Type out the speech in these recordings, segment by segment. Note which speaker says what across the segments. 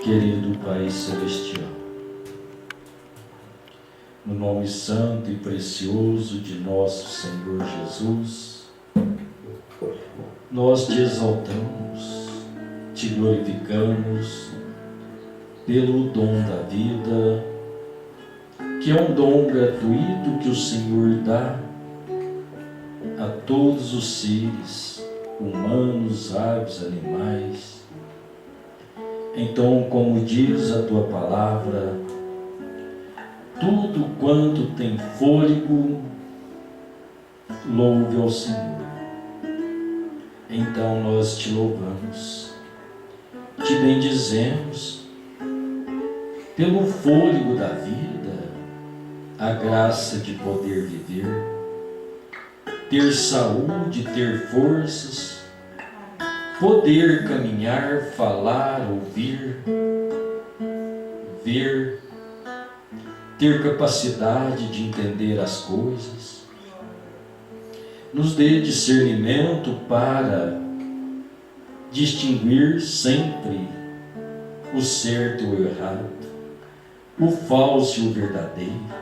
Speaker 1: Querido Pai Celestial, no nome santo e precioso de nosso Senhor Jesus, nós te exaltamos, te glorificamos pelo dom da vida, que é um dom gratuito que o Senhor dá a todos os seres, humanos, aves, animais. Então, como diz a tua palavra, tudo quanto tem fôlego, louve ao Senhor. Então nós te louvamos, te bendizemos pelo fôlego da vida, a graça de poder viver, ter saúde, ter forças, poder caminhar, falar, ouvir, ver, ter capacidade de entender as coisas. Nos dê discernimento para distinguir sempre o certo e o errado, o falso e o verdadeiro.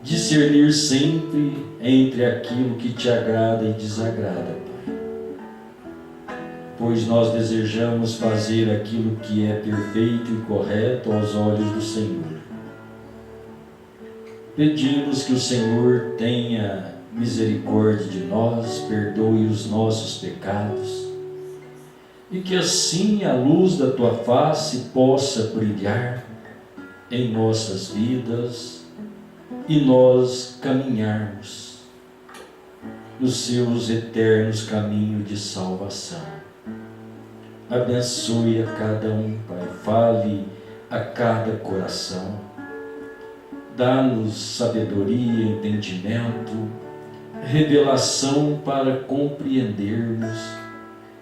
Speaker 1: Discernir sempre entre aquilo que te agrada e desagrada, Pai. Pois nós desejamos fazer aquilo que é perfeito e correto aos olhos do Senhor. Pedimos que o Senhor tenha misericórdia de nós, perdoe os nossos pecados, e que assim a luz da tua face possa brilhar em nossas vidas e nós caminharmos nos seus eternos caminhos de salvação. Abençoe a cada um, Pai, fale a cada coração, dá-nos sabedoria, entendimento, revelação para compreendermos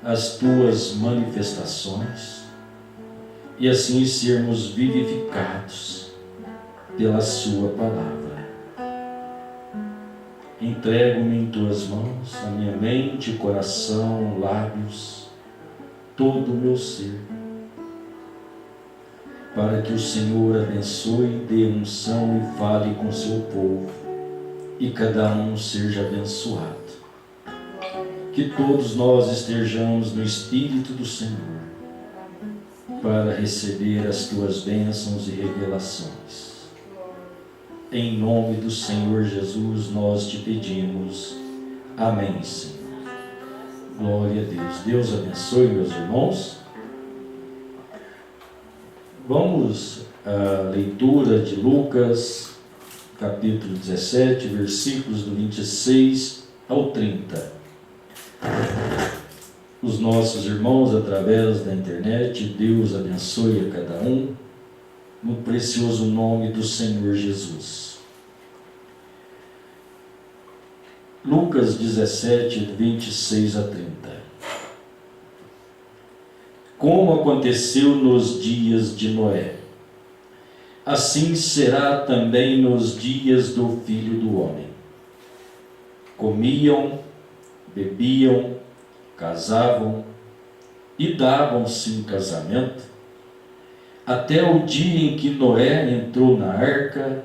Speaker 1: as tuas manifestações e assim sermos vivificados pela sua palavra. Entrego-me em tuas mãos, a minha mente, coração, lábios, todo o meu ser, para que o Senhor abençoe, dê unção e fale com seu povo, e cada um seja abençoado. Que todos nós estejamos no Espírito do Senhor, para receber as tuas bênçãos e revelações. Em nome do Senhor Jesus nós te pedimos. Amém, Senhor. Glória a Deus. Deus abençoe, meus irmãos. Vamos à leitura de Lucas, capítulo 17, versículos do 26 ao 30. Os nossos irmãos através da internet, Deus abençoe a cada um, no precioso nome do Senhor Jesus. Lucas 17, 26 a 30. Como aconteceu nos dias de Noé, assim será também nos dias do Filho do Homem. Comiam, bebiam, casavam e davam-se em casamento, até o dia em que Noé entrou na arca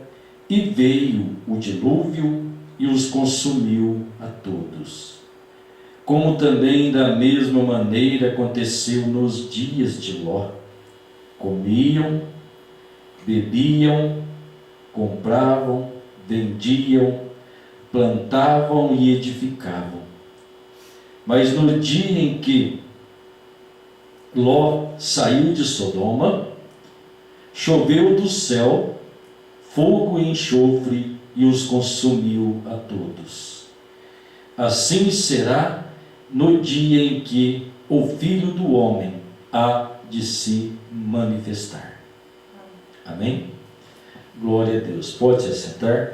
Speaker 1: e veio o dilúvio e os consumiu a todos. Como também da mesma maneira aconteceu nos dias de Ló. Comiam, bebiam, compravam, vendiam, plantavam e edificavam. Mas no dia em que Ló saiu de Sodoma, choveu do céu fogo e enxofre e os consumiu a todos. Assim será no dia em que o Filho do Homem há de se manifestar. Amém? Glória a Deus. Pode se sentar.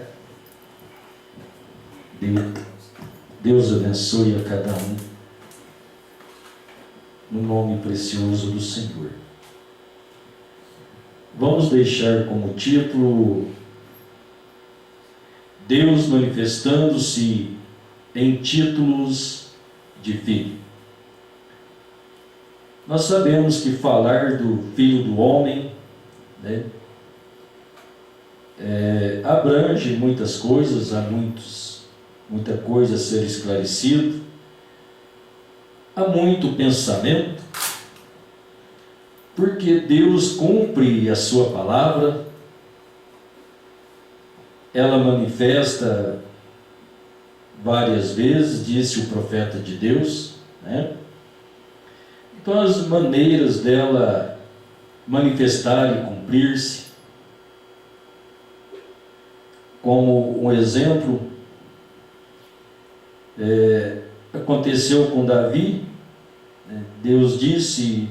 Speaker 1: Deus abençoe a cada um, no nome precioso do Senhor. Vamos deixar como título Deus manifestando-se em títulos de filho. Nós sabemos que falar do Filho do Homem, né, abrange muitas coisas, há muita coisa a ser esclarecido, há muito pensamento, porque Deus cumpre a sua palavra, ela manifesta várias vezes, disse o profeta de Deus, né? Então as maneiras dela manifestar e cumprir-se, como um exemplo, aconteceu com Davi, né? Deus disse,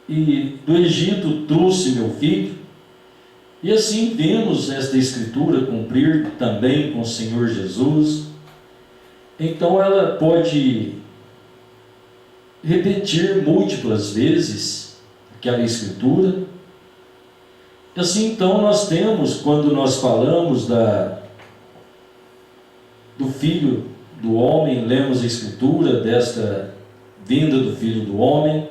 Speaker 1: e do Egito trouxe meu filho, e assim vemos esta escritura cumprir também com o Senhor Jesus. Então ela pode repetir múltiplas vezes aquela escritura. E assim então nós temos, quando nós falamos do Filho do Homem, lemos a escritura desta vinda do Filho do Homem,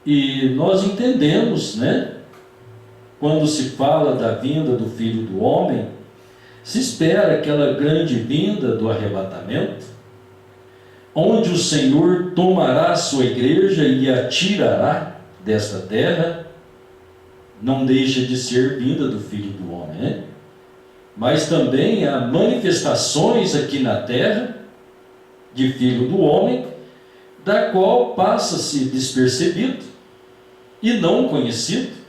Speaker 1: e nós entendemos, né? Quando se fala da vinda do Filho do Homem, se espera aquela grande vinda do arrebatamento, onde o Senhor tomará a sua igreja e a tirará desta terra. Não deixa de ser vinda do Filho do Homem, né? Mas também há manifestações aqui na terra de Filho do Homem, da qual passa-se despercebido e não conhecido,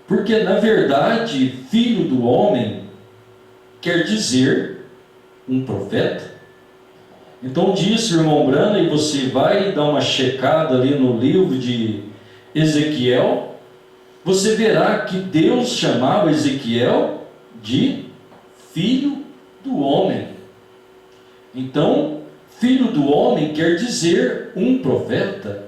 Speaker 1: porque na verdade Filho do Homem quer dizer um profeta. Então disse o irmão Brana, e você vai dar uma checada ali no livro de Ezequiel, você verá que Deus chamava Ezequiel de Filho do Homem. Então, Filho do Homem quer dizer um profeta,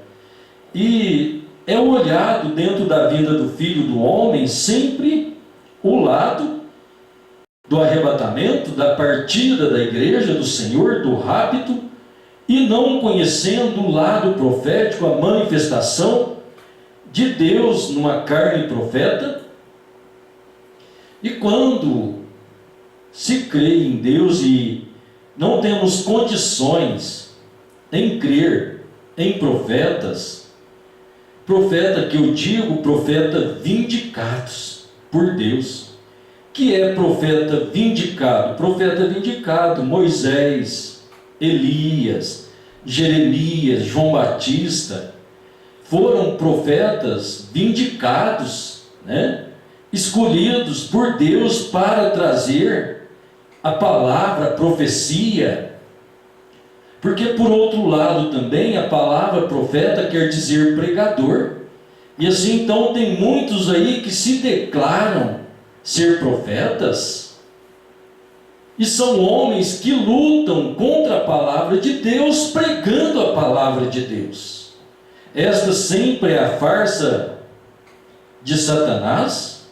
Speaker 1: e é olhado dentro da vida do Filho do Homem sempre o lado do arrebatamento, da partida da igreja do Senhor, do rapto, e não conhecendo o lado profético, a manifestação de Deus numa carne profeta. E quando se crê em Deus e não temos condições em crer em profetas, profeta que eu digo, profeta vindicados por Deus. Que é profeta vindicado? Profeta vindicado, Moisés, Elias, Jeremias, João Batista, foram profetas vindicados, né? Escolhidos por Deus para trazer a palavra, a profecia. Porque por outro lado também a palavra profeta quer dizer pregador. E assim então tem muitos aí que se declaram ser profetas, e são homens que lutam contra a palavra de Deus, pregando a palavra de Deus. Esta sempre é a farsa de Satanás,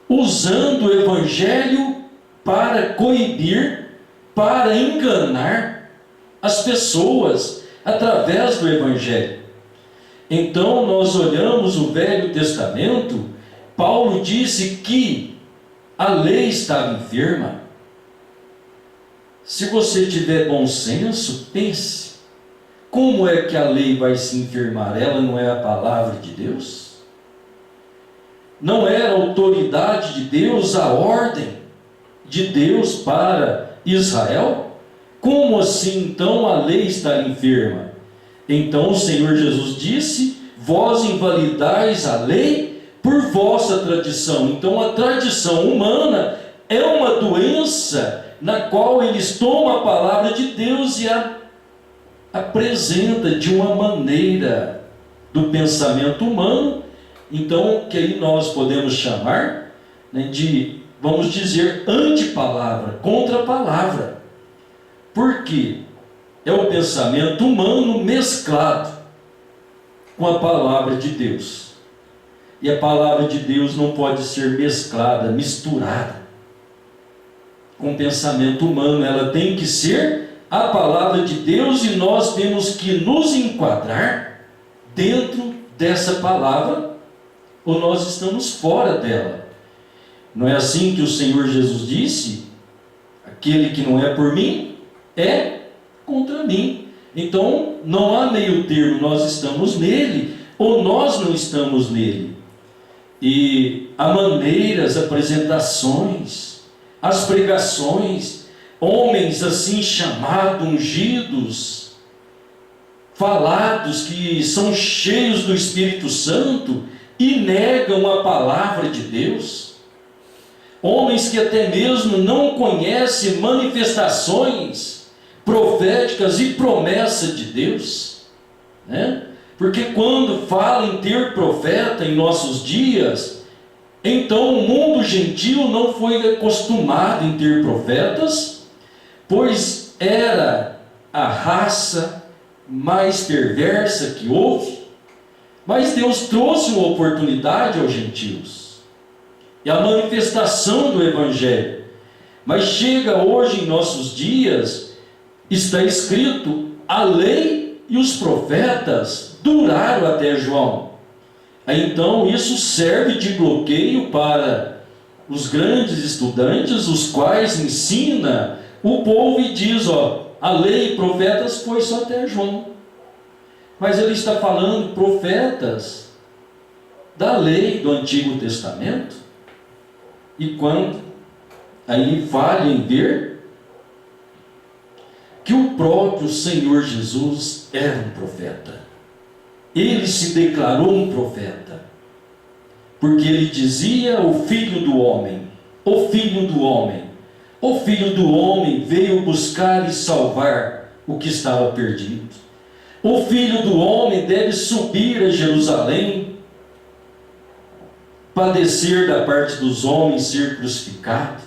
Speaker 1: usando o evangelho para coibir, para enganar as pessoas através do evangelho. Então nós olhamos o Velho Testamento, Paulo disse que a lei estava enferma. Se você tiver bom senso, pense, como é que a lei vai se enfermar? Ela não é a palavra de Deus? Não era a autoridade de Deus, a ordem de Deus para Israel? Como assim então a lei está enferma? Então o Senhor Jesus disse: vós invalidais a lei por vossa tradição. Então a tradição humana é uma doença na qual eles tomam a palavra de Deus e a apresenta de uma maneira do pensamento humano, então que aí nós podemos chamar, né, de, vamos dizer, antipalavra, contra-palavra. Por quê? É o pensamento humano mesclado com a palavra de Deus. E a palavra de Deus não pode ser mesclada, misturada com o pensamento humano. Ela tem que ser a palavra de Deus e nós temos que nos enquadrar dentro dessa palavra ou nós estamos fora dela. Não é assim que o Senhor Jesus disse? Aquele que não é por mim é contra mim. Então não há meio termo, nós estamos nele ou nós não estamos nele. E há maneiras, apresentações, as pregações, homens assim chamados, ungidos, falados, que são cheios do Espírito Santo e negam a palavra de Deus. Homens que até mesmo não conhecem manifestações proféticas e promessa de Deus, né? Porque quando fala em ter profeta em nossos dias, então o mundo gentil não foi acostumado em ter profetas, pois era a raça mais perversa que houve. Mas Deus trouxe uma oportunidade aos gentios e a manifestação do Evangelho. Mas chega hoje em nossos dias, está escrito: a lei e os profetas duraram até João. Então isso serve de bloqueio para os grandes estudantes, os quais ensina o povo e diz: a lei e profetas foi só até João. Mas ele está falando profetas da lei do Antigo Testamento. E quando aí vale em ver que o próprio Senhor Jesus era um profeta. Ele se declarou um profeta, porque ele dizia: o Filho do Homem, o Filho do Homem, o Filho do Homem veio buscar e salvar o que estava perdido. O Filho do Homem deve subir a Jerusalém, padecer da parte dos homens, ser crucificado.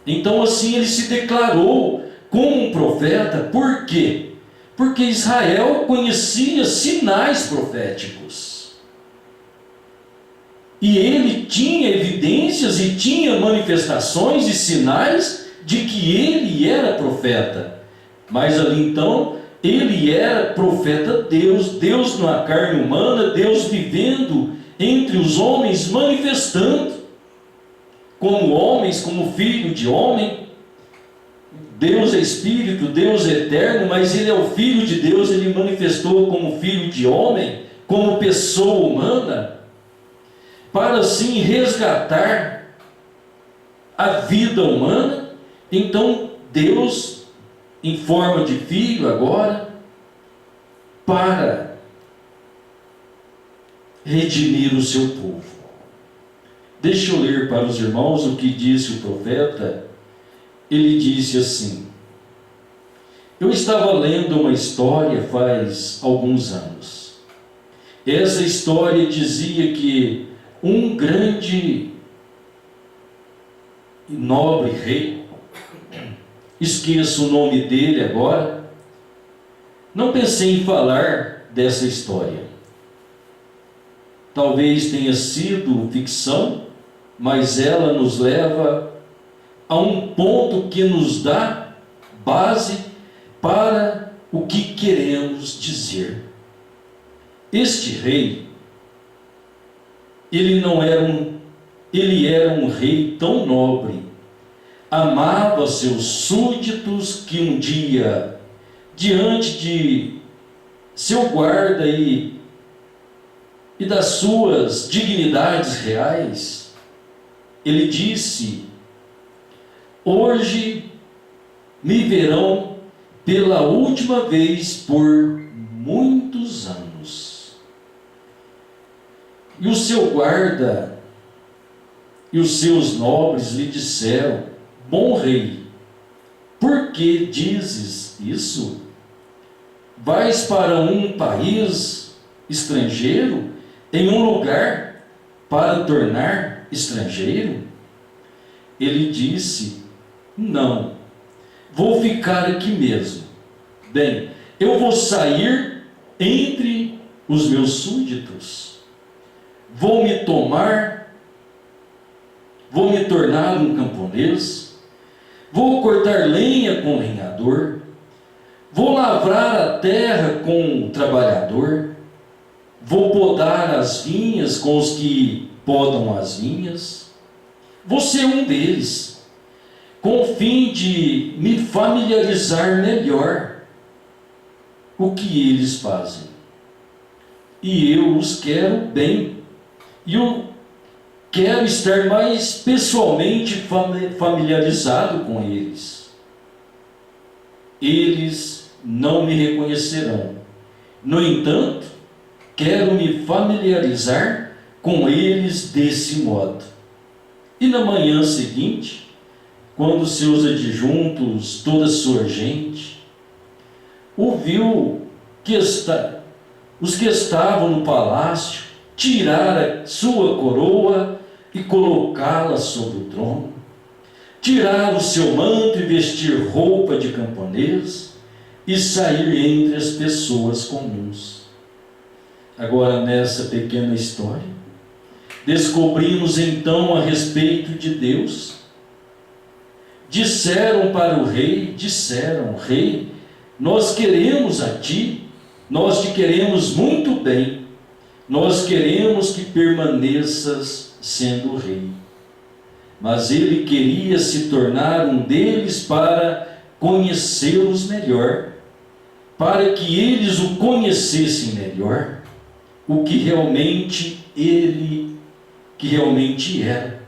Speaker 1: Então assim ele se declarou como um profeta. Por quê? Porque Israel conhecia sinais proféticos. E ele tinha evidências e tinha manifestações e sinais de que ele era profeta. Mas ali então, ele era profeta Deus, Deus na carne humana, Deus vivendo entre os homens, manifestando como homens, como filho de homem. Deus é Espírito, Deus é eterno, mas ele é o Filho de Deus. Ele manifestou como filho de homem, como pessoa humana, para assim resgatar a vida humana. Então Deus, em forma de filho agora, para redimir o seu povo. Deixa eu ler para os irmãos o que disse o profeta. Ele disse assim: eu estava lendo uma história faz alguns anos. Essa história dizia que um grande e nobre rei, esqueço o nome dele agora, não pensei em falar dessa história. Talvez tenha sido ficção, mas ela nos leva a um ponto que nos dá base para o que queremos dizer. Este rei, ele era um rei tão nobre, amava seus súditos, que um dia, diante de seu guarda e das suas dignidades reais, ele disse: hoje me verão pela última vez por muitos anos. E o seu guarda e os seus nobres lhe disseram: bom rei, por que dizes isso? Vais para um país estrangeiro, em um lugar para tornar estrangeiro? Ele disse: não, vou ficar aqui mesmo. Bem, eu vou sair entre os meus súditos, vou me tornar um camponês, vou cortar lenha com o lenhador, vou lavrar a terra com o trabalhador, vou podar as vinhas com os que podam as vinhas. Vou ser um deles, com o fim de me familiarizar melhor o que eles fazem. E eu os quero bem, e eu quero estar mais pessoalmente familiarizado com eles. Eles não me reconhecerão. No entanto, quero me familiarizar com eles desse modo. E na manhã seguinte, quando seus adjuntos, toda a sua gente, ouviu que os que estavam no palácio tirar a sua coroa e colocá-la sobre o trono, tirar o seu manto e vestir roupa de camponês e sair entre as pessoas comuns. Agora, nessa pequena história, descobrimos então a respeito de Deus. Disseram para o rei, rei, nós queremos a ti, nós te queremos muito bem, nós queremos que permaneças sendo rei. Mas ele queria se tornar um deles para conhecê-los melhor, para que eles o conhecessem melhor, o que realmente era.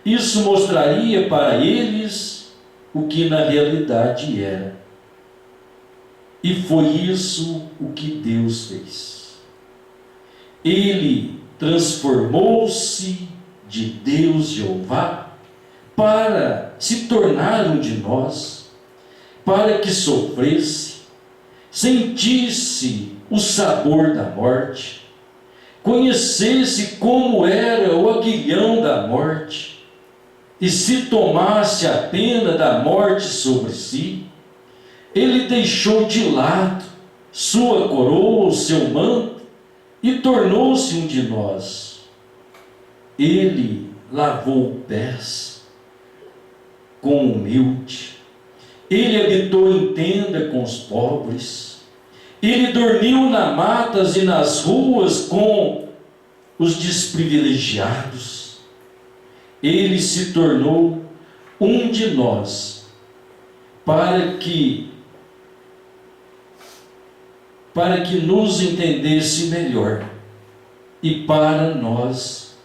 Speaker 1: Isso mostraria para eles o que na realidade era. E foi isso o que Deus fez. Ele transformou-se de Deus Jeová para se tornar um de nós, para que sofresse, sentisse o sabor da morte, conhecesse como era o aguilhão da morte, e se tomasse a pena da morte sobre si. Ele deixou de lado sua coroa, o seu manto, e tornou-se um de nós. Ele lavou pés com humilde, ele habitou em tenda com os pobres, ele dormiu nas matas e nas ruas com os desprivilegiados. Ele se tornou um de nós, para que nos entendesse melhor e para nós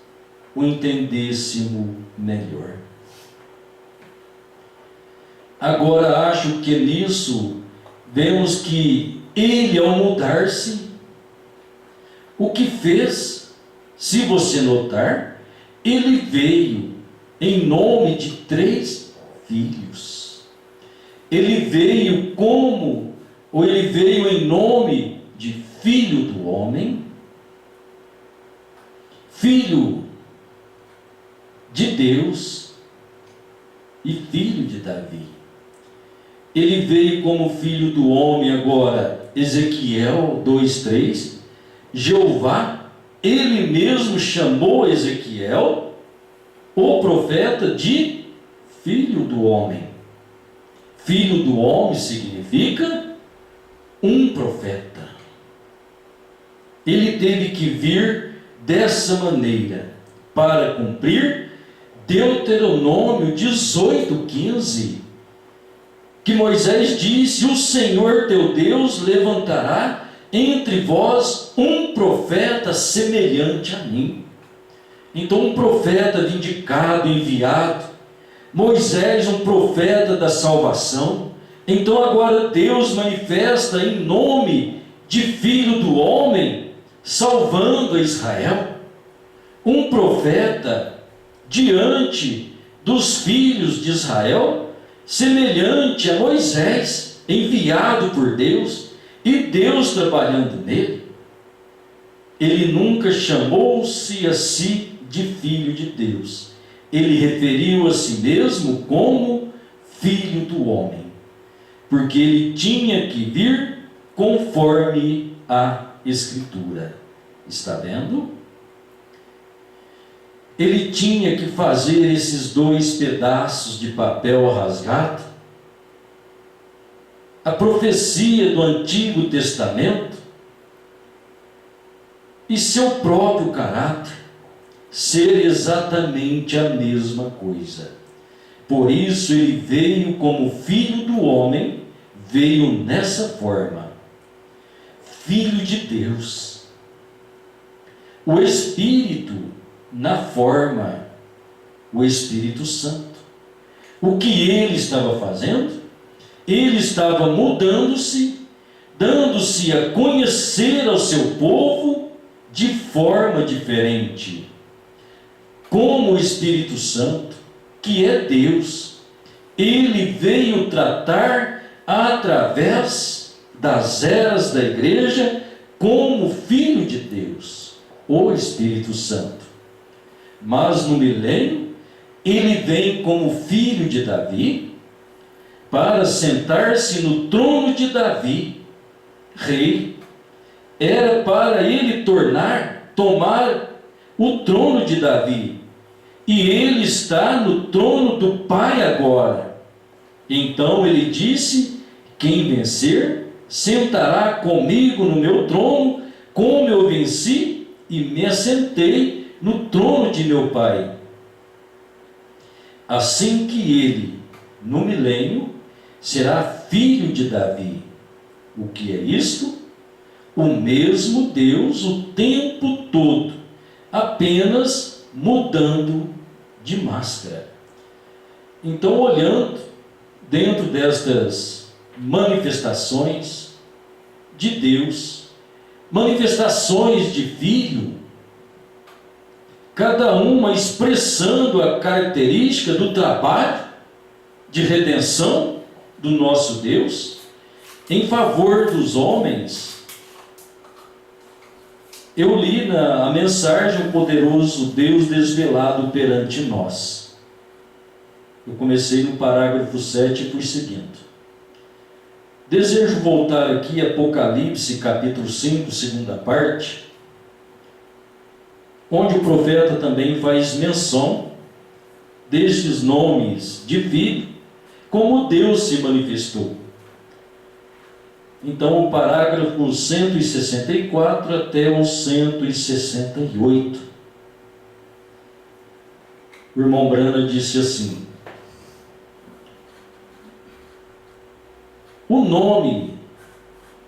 Speaker 1: o entendêssemos melhor. Agora, acho que nisso vemos que ele, ao mudar-se, o que fez, se você notar, ele veio em nome de 3 filhos. Ele veio em nome de filho do homem, filho de Deus e filho de Davi. Ele veio como filho do homem agora, Ezequiel 2:3, Jeová, ele mesmo chamou Ezequiel, o profeta, de filho do homem. Filho do homem significa um profeta. Ele teve que vir dessa maneira para cumprir Deuteronômio 18:15, que Moisés disse: o Senhor teu Deus levantará entre vós um profeta semelhante a mim. Então, um profeta vindicado, enviado, Moisés, um profeta da salvação, Então agora Deus manifesta em nome de Filho do Homem, salvando a Israel, um profeta diante dos filhos de Israel, semelhante a Moisés, enviado por Deus, e Deus trabalhando nele. Ele nunca chamou-se a si de Filho de Deus. Ele referiu a si mesmo como Filho do Homem, porque ele tinha que vir conforme a Escritura. Está vendo? Ele tinha que fazer esses 2 pedaços de papel rasgado. A profecia do Antigo Testamento e seu próprio caráter ser exatamente a mesma coisa. Por isso ele veio como Filho do Homem, veio nessa forma, Filho de Deus. O Espírito na forma, o Espírito Santo. O que ele estava fazendo? Ele estava mudando-se, dando-se a conhecer ao seu povo de forma diferente. Como o Espírito Santo, que é Deus, ele veio tratar através das eras da igreja como Filho de Deus, o Espírito Santo. Mas no milênio, ele vem como filho de Davi, para sentar-se no trono de Davi, rei. Era para ele tomar o trono de Davi. E ele está no trono do Pai agora. Então ele disse: quem vencer, sentará comigo no meu trono, como eu venci e me assentei no trono de meu Pai. Assim que ele, no milênio, será filho de Davi. O que é isto? O mesmo Deus o tempo todo, apenas mudando de máscara. Então, olhando dentro destas manifestações de Deus, manifestações de Filho, cada uma expressando a característica do trabalho de redenção do nosso Deus em favor dos homens. Eu li a mensagem: o poderoso Deus desvelado perante nós. Eu comecei no parágrafo 7 e fui seguindo. Desejo voltar aqui a Apocalipse capítulo 5, segunda parte, onde o profeta também faz menção destes nomes de filho, como Deus se manifestou. Então, o parágrafo 164 até o 168. O irmão Brana disse assim: o nome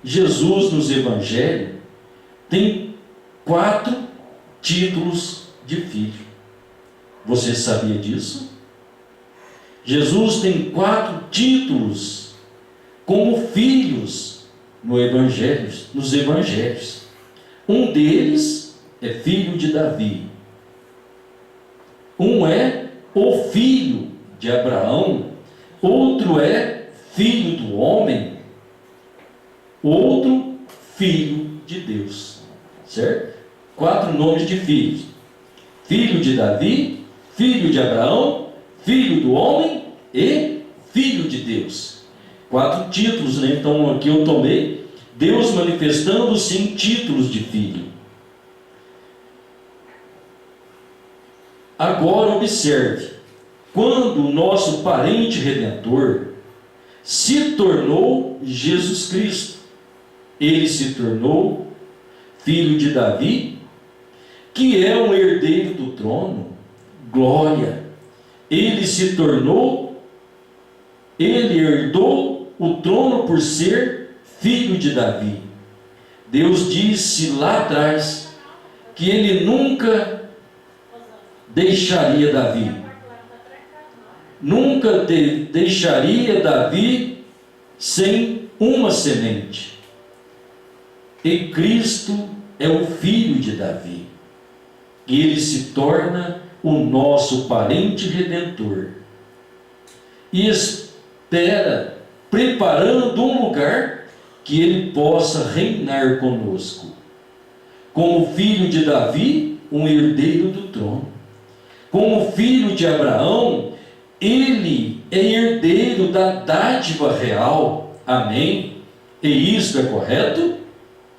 Speaker 1: Jesus nos Evangelhos tem 4 títulos de filho. Você sabia disso? Jesus tem 4 títulos como filhos nos Evangelhos. Um deles é filho de Davi. Um é o filho de Abraão. Outro é filho do homem. Outro, filho de Deus. Certo? 4 nomes de filhos: filho de Davi, filho de Abraão, filho do homem e filho de Deus. 4 títulos, né? Então aqui eu tomei Deus manifestando-se em títulos de filho. Agora observe: quando o nosso parente redentor se tornou Jesus Cristo, ele se tornou filho de Davi, que é um herdeiro do trono. Glória! Ele herdou o trono por ser filho de Davi. Deus disse lá atrás que ele nunca deixaria Davi. Nunca deixaria Davi sem uma semente. E Cristo é o filho de Davi. E ele se torna o nosso parente redentor. E espera, preparando um lugar que ele possa reinar conosco. Como filho de Davi, um herdeiro do trono. Como filho de Abraão, ele é herdeiro da dádiva real. Amém? E isto é correto?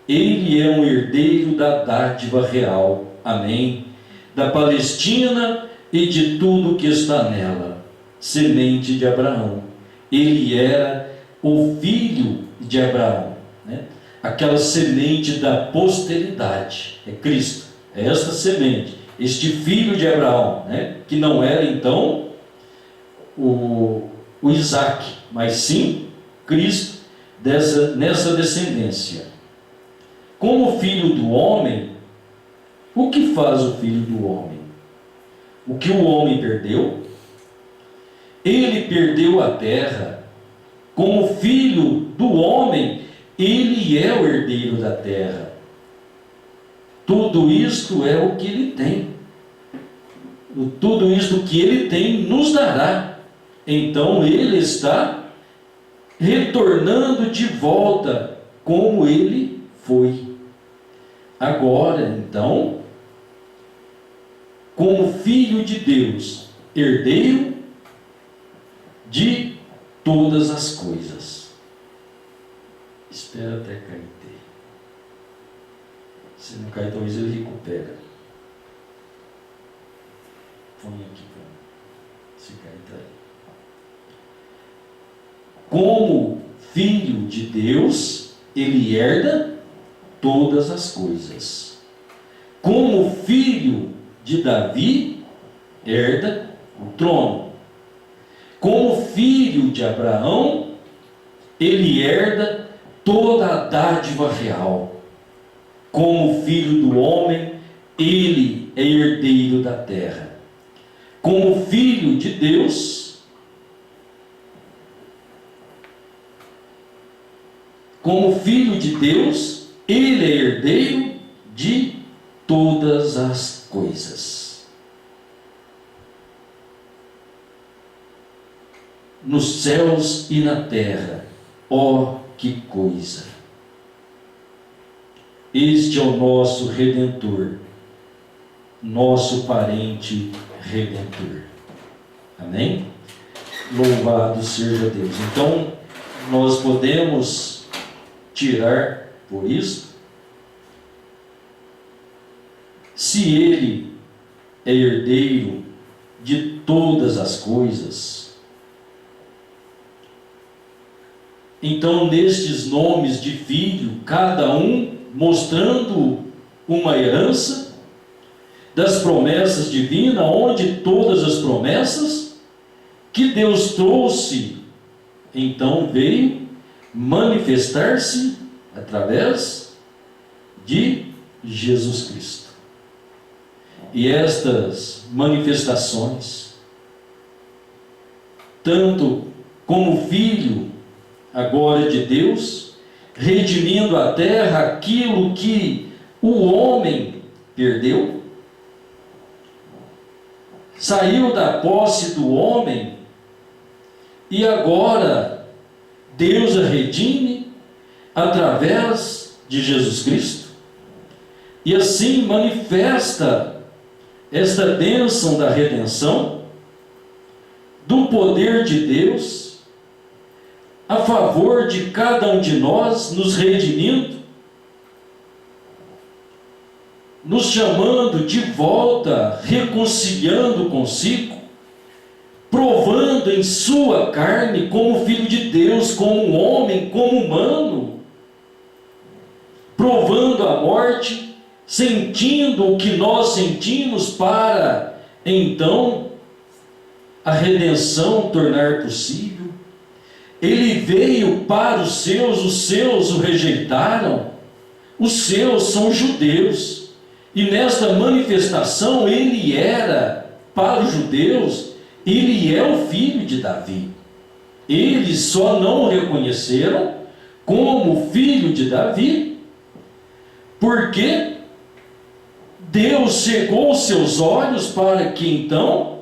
Speaker 1: Ele é um herdeiro da dádiva real. Amém? Da Palestina e de tudo que está nela. Semente de Abraão. Ele era o filho de Abraão, né? Aquela semente da posteridade. É Cristo. É esta semente. Este filho de Abraão, né? Que não era então o Isaac, mas sim Cristo nessa descendência. Como filho do homem, o que faz o filho do homem? O que o homem perdeu? Ele perdeu a terra. Como filho do homem, ele é o herdeiro da terra. Tudo isto é o que ele tem. Tudo isto que ele tem nos dará. Então ele está retornando de volta como ele foi. Agora, então, como filho de Deus, herdeiro de todas as coisas. Espera até cair. Se não cair, talvez ele recupera. Põe aqui para se cair, tá aí. Como filho de Deus, ele herda todas as coisas. Como filho de Davi, herda o trono. Como filho de Abraão, ele herda toda a dádiva real. Como filho do homem, ele é herdeiro da terra. Como filho de Deus, ele é herdeiro de todas as coisas. Nos céus e na terra, ó que coisa! Este é o nosso Redentor, nosso parente Redentor. Amém? Louvado seja Deus. Então, nós podemos tirar por isso, se ele é herdeiro de todas as coisas, então nestes nomes de filho, cada um mostrando uma herança das promessas divinas, onde todas as promessas que Deus trouxe, então veio manifestar-se através de Jesus Cristo. E estas manifestações, tanto como filho agora de Deus, redimindo a terra aquilo que o homem perdeu, saiu da posse do homem e agora Deus a redime através de Jesus Cristo, e assim manifesta esta bênção da redenção, do poder de Deus a favor de cada um de nós, nos redimindo, nos chamando de volta, reconciliando consigo, provando em sua carne como filho de Deus, como homem, como humano, provando a morte, sentindo o que nós sentimos para, então, a redenção tornar possível. Ele veio para os seus o rejeitaram, os seus são judeus, e nesta manifestação ele era, para os judeus, ele é o filho de Davi. Eles só não o reconheceram como filho de Davi, porque Deus cegou seus olhos para que então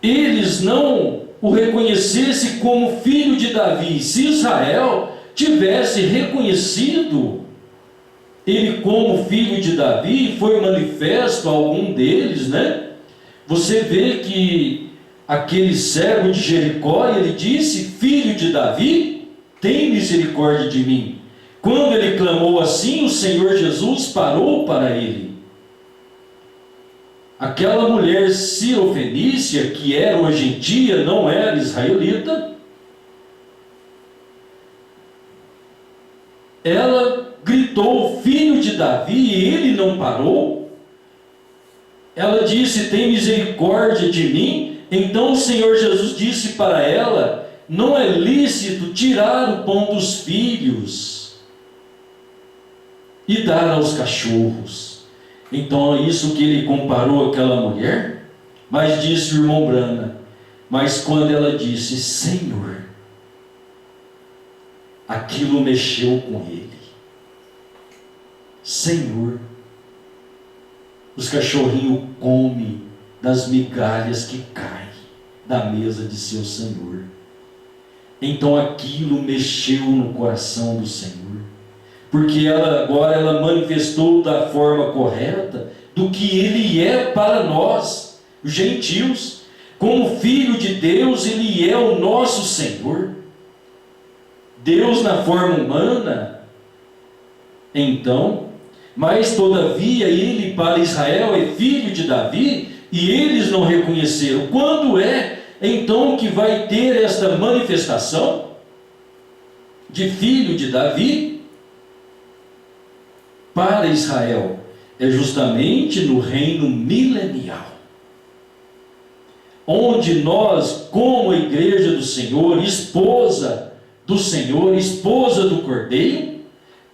Speaker 1: eles não o reconhecessem como filho de Davi. Se Israel tivesse reconhecido ele como filho de Davi, foi manifesto a algum deles, né? Você vê que aquele cego de Jericó, ele disse: filho de Davi, tem misericórdia de mim. Quando ele clamou assim, o Senhor Jesus parou para ele. Aquela mulher cirofenícia, que era uma gentia, não era israelita, ela gritou: filho de Davi, e ele não parou. Ela disse: tem misericórdia de mim. Então o Senhor Jesus disse para ela: não é lícito tirar o pão dos filhos e dar aos cachorros. Então é isso que ele comparou aquela mulher. Mas disse o irmão Brana, mas quando ela disse Senhor, aquilo mexeu com ele. Senhor, os cachorrinhos comem das migalhas que caem da mesa de seu Senhor. Então aquilo mexeu no coração do Senhor, porque agora ela manifestou da forma correta do que Ele é para nós, os gentios. Como Filho de Deus, Ele é o nosso Senhor. Deus na forma humana, então, mas todavia Ele para Israel é filho de Davi, e eles não reconheceram. Quando é então que vai ter esta manifestação de filho de Davi para Israel? É justamente no reino milenial, onde nós, como a igreja do Senhor, esposa do Senhor, esposa do Cordeiro,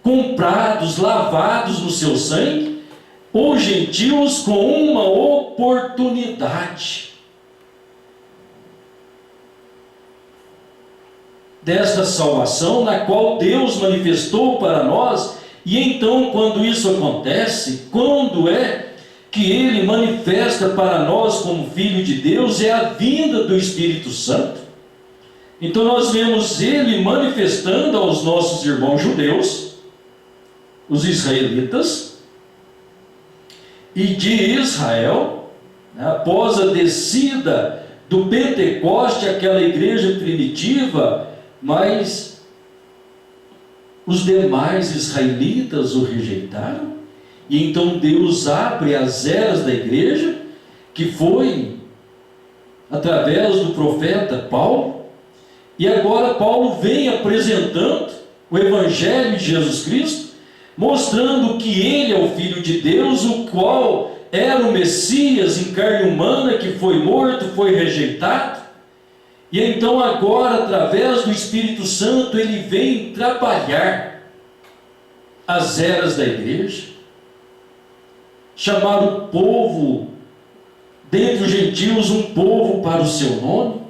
Speaker 1: comprados, lavados no seu sangue, os gentios com uma oportunidade desta salvação, na qual Deus manifestou para nós. E então, quando isso acontece, quando é que Ele manifesta para nós como Filho de Deus, é a vinda do Espírito Santo. Então nós vemos Ele manifestando aos nossos irmãos judeus, os israelitas, e de Israel, após a descida do Pentecoste, aquela igreja primitiva, mas os demais israelitas o rejeitaram, e então Deus abre as eras da igreja, que foi através do profeta Paulo, e agora Paulo vem apresentando o Evangelho de Jesus Cristo, mostrando que Ele é o Filho de Deus, o qual era o Messias em carne humana, que foi morto, foi rejeitado. E então agora, através do Espírito Santo, Ele vem trabalhar as eras da igreja, chamar o povo, dentre os gentios, um povo para o seu nome.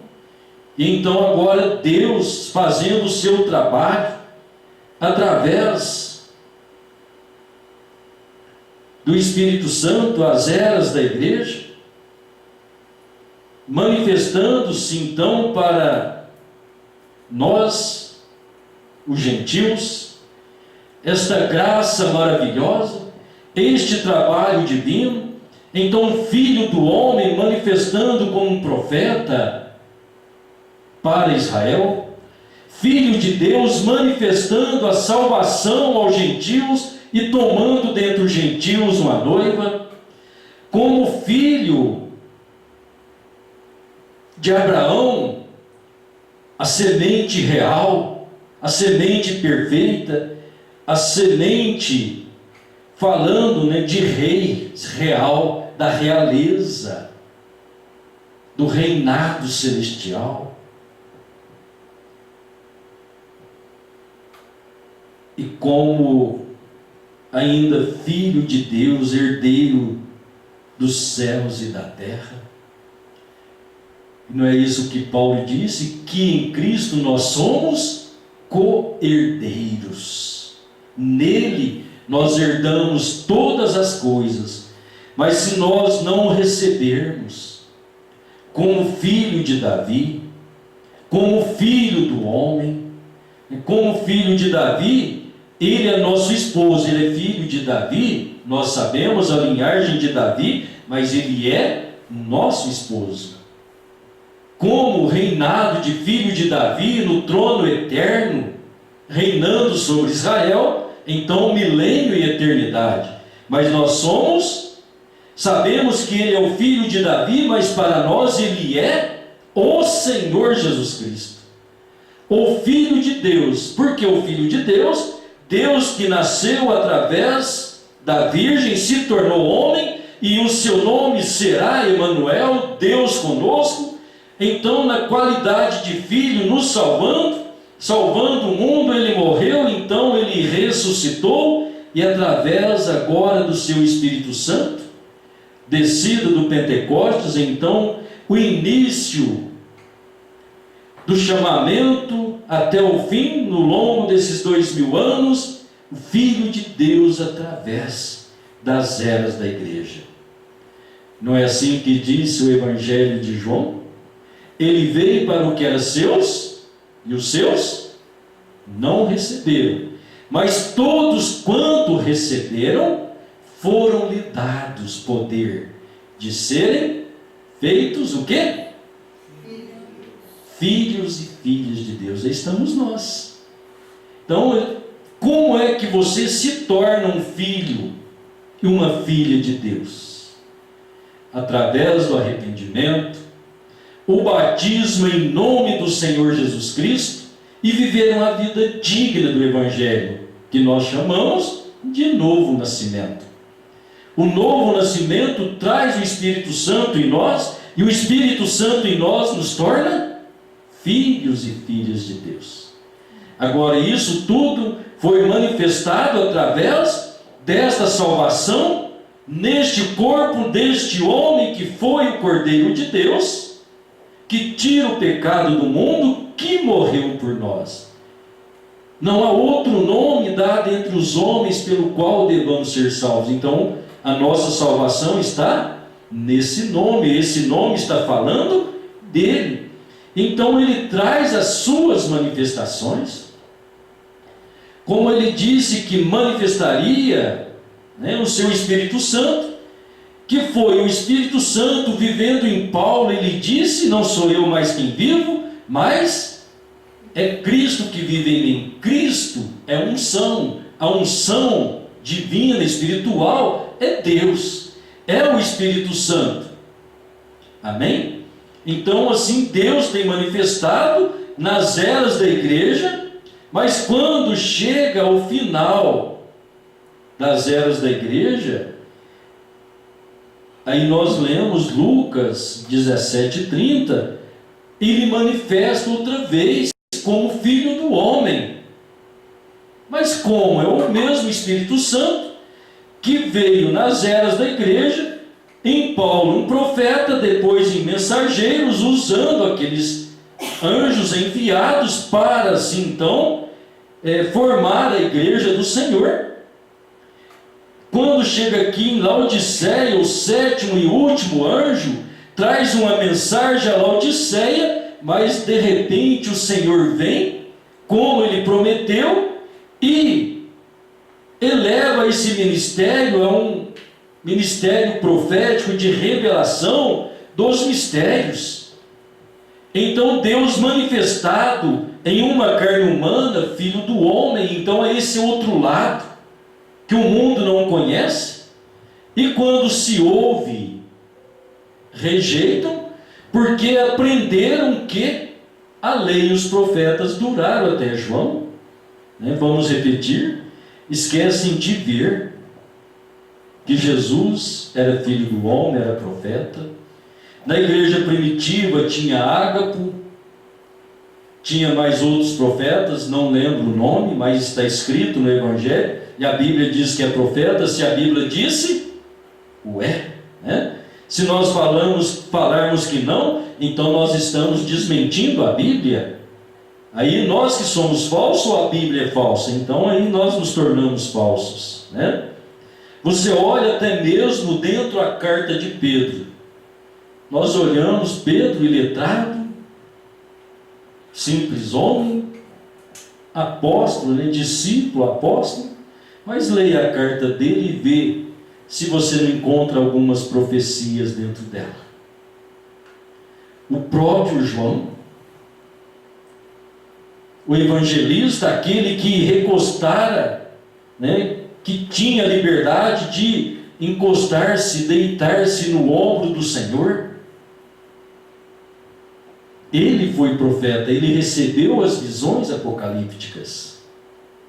Speaker 1: E então agora Deus fazendo o seu trabalho, através do Espírito Santo, as eras da igreja, manifestando-se então para nós, os gentios, esta graça maravilhosa, este trabalho divino. Então o Filho do Homem manifestando como um profeta para Israel, Filho de Deus manifestando a salvação aos gentios e tomando dentre os gentios uma noiva, como filho de Abraão, a semente real, a semente perfeita, a semente falando, de rei real, da realeza, do reinado celestial. E como ainda Filho de Deus, herdeiro dos céus e da terra, Não é isso que Paulo disse? Que em Cristo nós somos co-herdeiros. Nele nós herdamos todas as coisas. Mas se nós não o recebermos como filho de Davi, como filho do homem, como filho de Davi, ele é nosso esposo, ele é filho de Davi, nós sabemos a linhagem de Davi, mas ele é nosso esposo. Como reinado de filho de Davi no trono eterno, reinando sobre Israel, então milênio e eternidade. Mas nós sabemos que ele é o filho de Davi, mas para nós ele é o Senhor Jesus Cristo, o Filho de Deus. Por que o Filho de Deus? Deus que nasceu através da Virgem, se tornou homem, e o seu nome será Emanuel, Deus conosco. Então, na qualidade de Filho, nos salvando o mundo, ele morreu, então ele ressuscitou, e através agora do seu Espírito Santo, descido do Pentecostes, então o início do chamamento até o fim, no longo desses 2000 anos, o Filho de Deus através das eras da igreja. Não é assim que disse o Evangelho de João? Ele veio para o que era seus, e os seus não receberam. Mas todos quanto receberam, foram-lhe dados poder de serem feitos o quê? Filhos e filhas de Deus. Aí estamos nós. Então, como é que você se torna um filho e uma filha de Deus? Através do arrependimento, o batismo em nome do Senhor Jesus Cristo e viver uma vida digna do Evangelho, que nós chamamos de novo nascimento. O novo nascimento traz o Espírito Santo em nós, e o Espírito Santo em nós nos torna filhos e filhas de Deus. Agora, isso tudo foi manifestado através desta salvação, neste corpo deste homem que foi o Cordeiro de Deus, que tira o pecado do mundo, que morreu por nós. Não há outro nome dado entre os homens pelo qual devamos ser salvos. Então, a nossa salvação está nesse nome. Esse nome está falando dele. Então, ele traz as suas manifestações. Como ele disse que manifestaria, o seu Espírito Santo, que foi o Espírito Santo vivendo em Paulo. Ele disse: não sou eu mais quem vivo, mas é Cristo que vive em mim. Cristo é unção. A unção divina, espiritual, é Deus, é o Espírito Santo. Amém? Então, assim, Deus tem manifestado nas eras da igreja, mas quando chega ao final das eras da igreja, aí nós lemos Lucas 17:30, ele manifesta outra vez como Filho do homem. Mas como? É o mesmo Espírito Santo que veio nas eras da igreja, em Paulo um profeta, depois em mensageiros, usando aqueles anjos enviados para assim então formar a igreja do Senhor. Quando chega aqui em Laodiceia, o sétimo e último anjo traz uma mensagem a Laodiceia, mas de repente o Senhor vem, como ele prometeu, e eleva esse ministério a um ministério profético de revelação dos mistérios. Então Deus manifestado em uma carne humana, filho do homem, então é esse outro lado que o mundo não conhece, e quando se ouve, rejeitam, porque aprenderam que a lei e os profetas duraram até João. Vamos repetir: esquecem de ver que Jesus era filho do homem, era profeta. Na igreja primitiva tinha Ágapo, tinha mais outros profetas, não lembro o nome, mas está escrito no Evangelho, e a Bíblia diz que é profeta. Se a Bíblia disse, se nós falarmos que não, então nós estamos desmentindo a Bíblia? Aí nós que somos falsos ou a Bíblia é falsa? Então aí nós nos tornamos falsos, né? Você olha até mesmo dentro da carta de Pedro. Nós olhamos Pedro, iletrado, simples homem, apóstolo, né? Discípulo, apóstolo, mas leia a carta dele e vê se você não encontra algumas profecias dentro dela. O próprio João, o evangelista, aquele que recostara, né, que tinha liberdade de encostar-se, deitar-se no ombro do Senhor, ele foi profeta, ele recebeu as visões apocalípticas,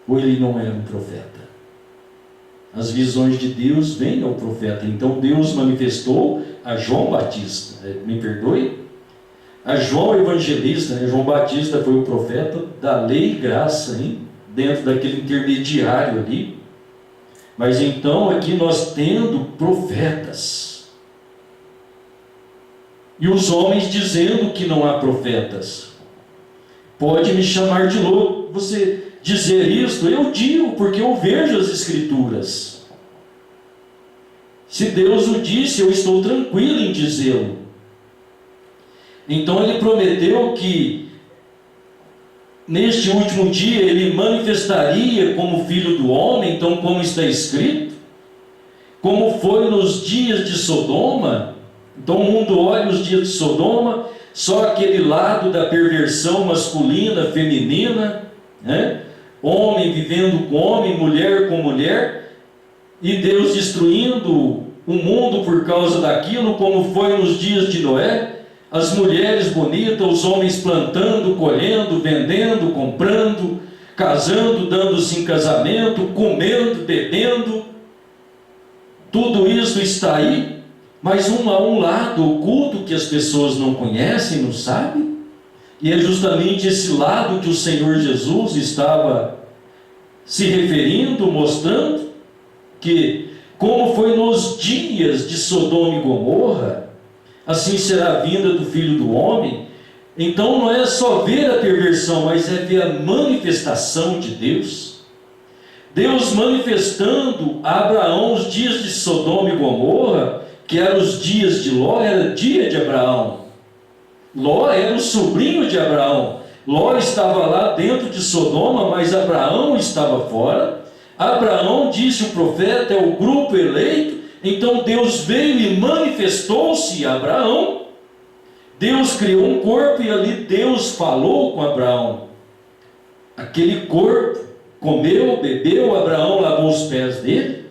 Speaker 1: ou ele não era um profeta? As visões de Deus vêm ao profeta. Então Deus manifestou a João Batista, me perdoe, a João Evangelista, né? João Batista foi o profeta da lei e graça, hein? Dentro daquele intermediário ali. Mas então aqui nós tendo profetas, e os homens dizendo que não há profetas. Pode me chamar de louco você dizer isto? Eu digo, porque eu vejo as Escrituras. Se Deus o disse, eu estou tranquilo em dizê-lo. Então ele prometeu que neste último dia ele manifestaria como Filho do Homem, então como está escrito, como foi nos dias de Sodoma. Então o mundo olha os dias de Sodoma, só aquele lado da perversão masculina, feminina, né? Homem vivendo com homem, mulher com mulher, e Deus destruindo o mundo por causa daquilo, como foi nos dias de Noé. As mulheres bonitas, os homens plantando, colhendo, vendendo, comprando, casando, dando-se em casamento, comendo, bebendo. Tudo isso está aí, mas um lado oculto que as pessoas não conhecem, não sabem, e é justamente esse lado que o Senhor Jesus estava se referindo, mostrando, que como foi nos dias de Sodoma e Gomorra, assim será a vinda do Filho do Homem. Então não é só ver a perversão, mas é ver a manifestação de Deus. Deus manifestando a Abraão os dias de Sodoma e Gomorra, que eram os dias de Ló, era dia de Abraão. Ló era o sobrinho de Abraão. Ló estava lá dentro de Sodoma, mas Abraão estava fora. Abraão, disse o profeta, é o grupo eleito. Então Deus veio e manifestou-se a Abraão. Deus criou um corpo e ali Deus falou com Abraão. Aquele corpo comeu, bebeu, Abraão lavou os pés dele.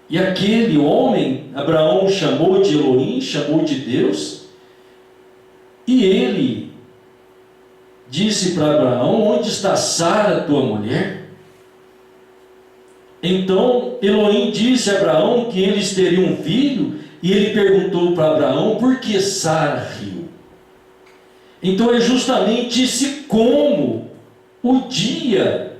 Speaker 1: E aquele homem, Abraão chamou de Elohim, chamou de Deus. E ele disse para Abraão: onde está Sara, tua mulher? Então Elohim disse a Abraão que eles teriam um filho, e ele perguntou para Abraão por que Sara riu. Então é justamente esse como o dia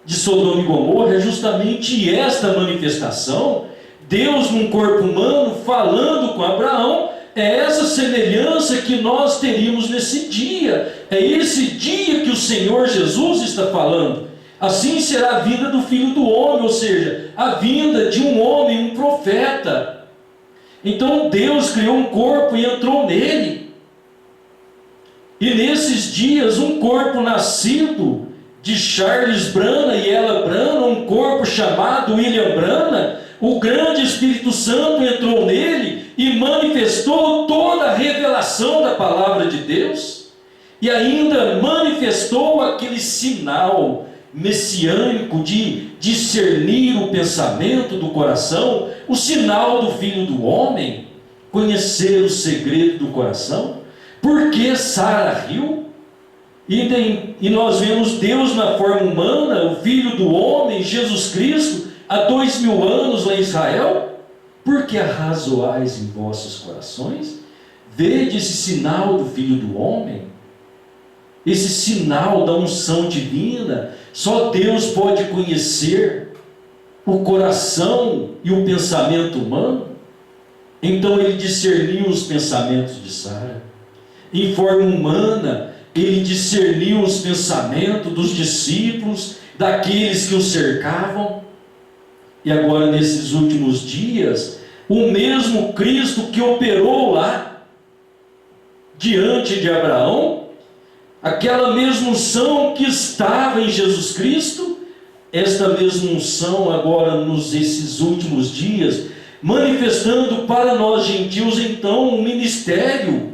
Speaker 1: de Sodoma e Gomorra, é justamente esta manifestação, Deus num corpo humano falando com Abraão. É essa semelhança que nós teríamos nesse dia, é esse dia que o Senhor Jesus está falando. Assim será a vinda do Filho do Homem, ou seja, a vinda de um homem, um profeta. Então Deus criou um corpo e entrou nele. E nesses dias, um corpo nascido de Charles Brana e Ella Brana, um corpo chamado William Brana, o grande Espírito Santo entrou nele e manifestou toda a revelação da palavra de Deus. E ainda manifestou aquele sinal messiânico de discernir o pensamento do coração, o sinal do Filho do Homem, conhecer o segredo do coração. Por que Sara riu? E nós vemos Deus na forma humana, o Filho do Homem, Jesus Cristo, há 2000 anos lá em Israel. Por que arrazoais em vossos corações? Vede esse sinal do Filho do Homem, esse sinal da unção divina. Só Deus pode conhecer o coração e o pensamento humano. Então ele discerniu os pensamentos de Sara. Em forma humana, ele discerniu os pensamentos dos discípulos, daqueles que o cercavam. E agora, nesses últimos dias, o mesmo Cristo que operou lá, diante de Abraão, aquela mesma unção que estava em Jesus Cristo, esta mesma unção agora, nesses últimos dias, manifestando para nós gentios, então, um ministério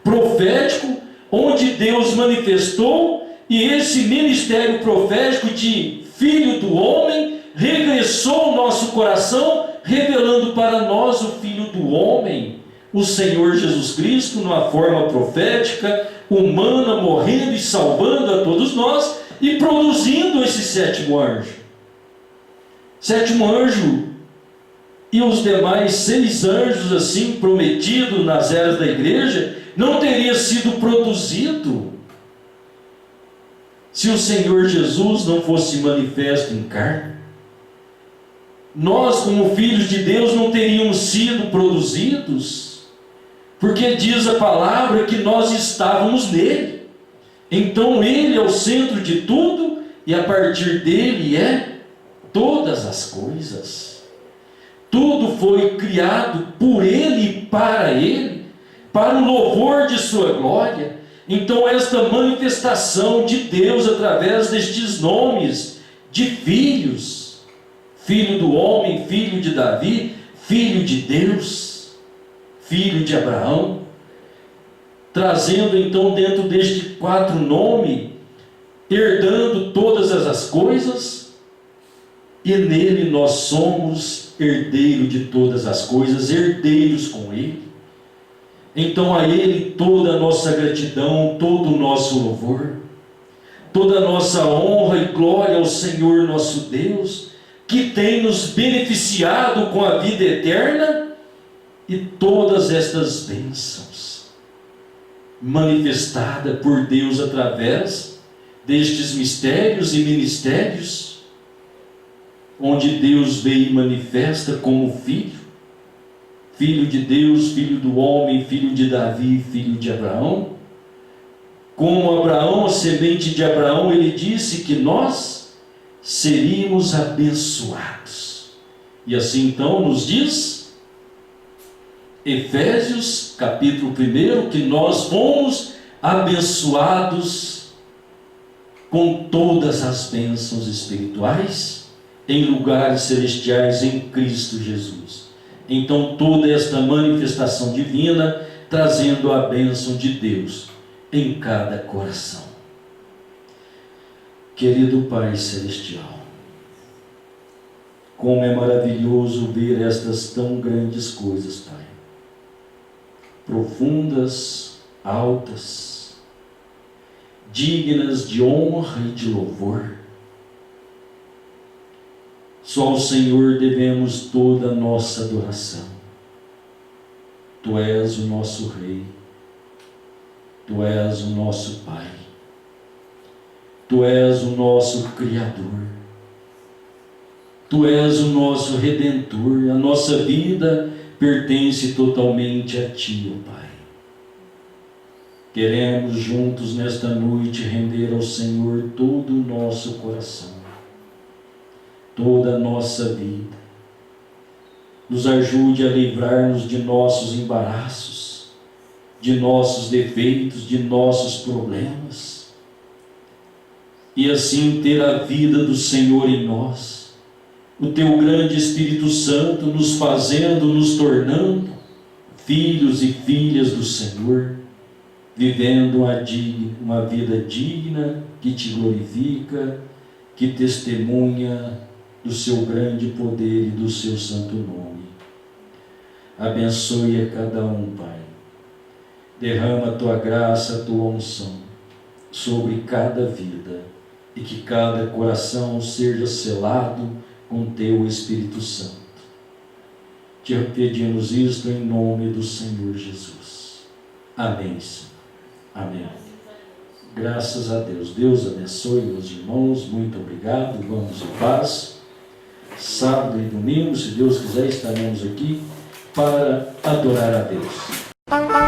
Speaker 1: profético, onde Deus manifestou, e esse ministério profético de Filho do Homem regressou ao nosso coração, revelando para nós o Filho do Homem, o Senhor Jesus Cristo, numa forma profética, humana, morrendo e salvando a todos nós, e produzindo esse sétimo anjo. Sétimo anjo e os demais 6 anjos assim prometidos nas eras da igreja não teria sido produzido se o Senhor Jesus não fosse manifesto em carne. Nós, como filhos de Deus, não teríamos sido produzidos, porque diz a palavra que nós estávamos nele. Então ele é o centro de tudo, e a partir dele é todas as coisas. Tudo foi criado por ele e para ele, para o louvor de sua glória. Então esta manifestação de Deus através destes nomes de filhos, filho do homem, filho de Davi, filho de Deus, filho de Abraão, trazendo então dentro deste 4 nomes, herdando todas as coisas, e nele nós somos herdeiros de todas as coisas, herdeiros com ele. Então a ele toda a nossa gratidão, todo o nosso louvor, toda a nossa honra e glória ao Senhor nosso Deus, que tem nos beneficiado com a vida eterna e todas estas bênçãos manifestadas por Deus através destes mistérios e ministérios, onde Deus veio e manifesta como Filho, Filho de Deus, Filho do homem, Filho de Davi, Filho de Abraão. Como Abraão, a semente de Abraão, ele disse que nós seríamos abençoados. E assim então nos diz Efésios capítulo 1, que nós fomos abençoados com todas as bênçãos espirituais em lugares celestiais em Cristo Jesus. Então toda esta manifestação divina trazendo a bênção de Deus em cada coração. Querido Pai Celestial, como é maravilhoso ver estas tão grandes coisas, Pai. Profundas, altas, dignas de honra e de louvor. Só ao Senhor devemos toda a nossa adoração. Tu és o nosso Rei. Tu és o nosso Pai. Tu és o nosso Criador. Tu és o nosso Redentor. A nossa vida pertence totalmente a Ti, ó Pai. Queremos juntos nesta noite render ao Senhor todo o nosso coração, toda a nossa vida. Nos ajude a livrar-nos de nossos embaraços, de nossos defeitos, de nossos problemas, e assim ter a vida do Senhor em nós, o Teu grande Espírito Santo nos fazendo, nos tornando filhos e filhas do Senhor, vivendo uma vida digna, que Te glorifica, que testemunha do Seu grande poder e do Seu santo nome. Abençoe a cada um, Pai. Derrama a Tua graça, a Tua unção sobre cada vida, e que cada coração seja selado com Teu Espírito Santo. Te pedimos isto em nome do Senhor Jesus. Amém, Senhor. Amém. Graças a Deus. Deus abençoe meus irmãos. Muito obrigado. Vamos em paz. Sábado e domingo, se Deus quiser, estaremos aqui para adorar a Deus.